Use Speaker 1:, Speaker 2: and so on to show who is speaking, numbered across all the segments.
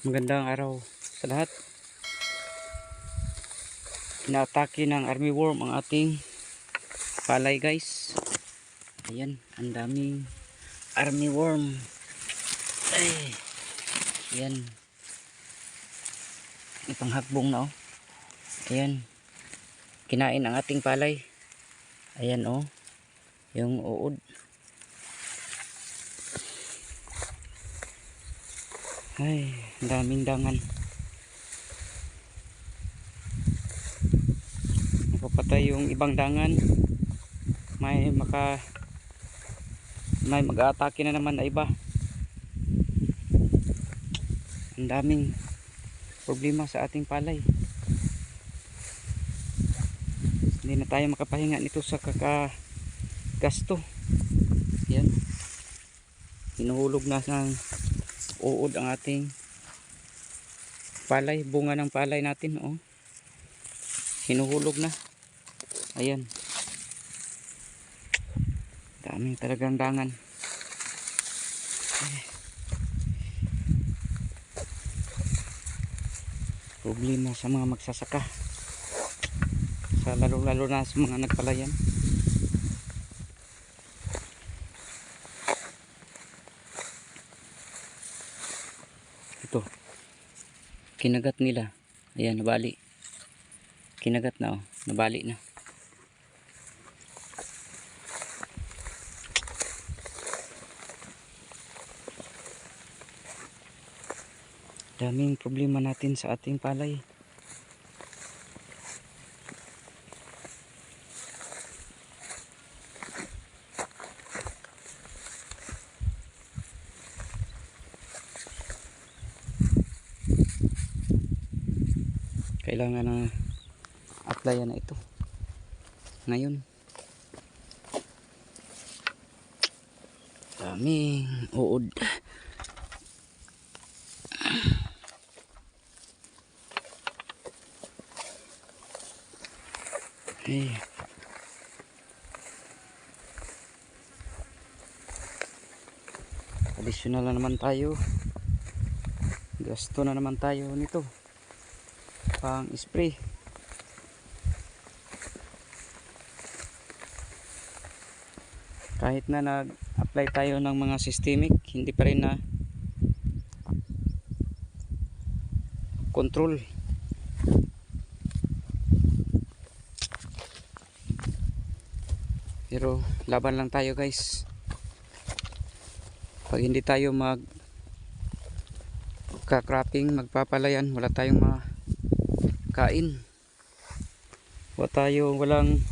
Speaker 1: Magandang araw sa lahat. Inaatake ng armyworm ang ating palay, guys. Ayan, ang daming armyworm. Ay, ayan. Ipanghagbong na, oh. Ayan. Kinain ang ating palay. Ayan, oh. Yung uod. Ay, daming dangan. Napapatay yung ibang dangan. May mag-aatake na naman na iba. Ang daming problema sa ating palay. Hindi na tayo makapahinga nito sa kakagasto. Yan. Hinuhulog na ng uod ang ating palay, bunga ng palay natin, oh. Hinuhulog na. Ayan. Daming talagang dangan. Problema sa mga magsasaka. Sa lalo na sa mga nagpalayan. Ito. Kinagat nila. Ayan, nabali. Kinagat na, oh. Nabali na. Daming problema natin sa ating palay. Kailangan na applyan na ito ngayon. Daming uod. Hey. Additional na naman tayo. Gasto na naman tayo nito. Pang spray. Kahit na nag-apply tayo ng mga systemic, hindi pa rin na control. Pero laban lang tayo, guys. Pag hindi tayo magka-cropping, magpapalayan, wala tayong makain. Walang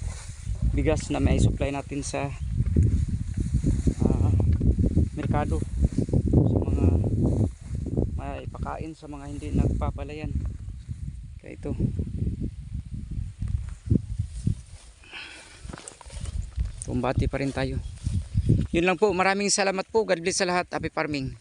Speaker 1: bigas na may supply natin sa merkado, sa mga may pakain sa mga hindi nagpapalayan. Kaya ito, kumbati pa rin tayo. Yun lang po, maraming salamat po. God bless sa lahat. Happy farming.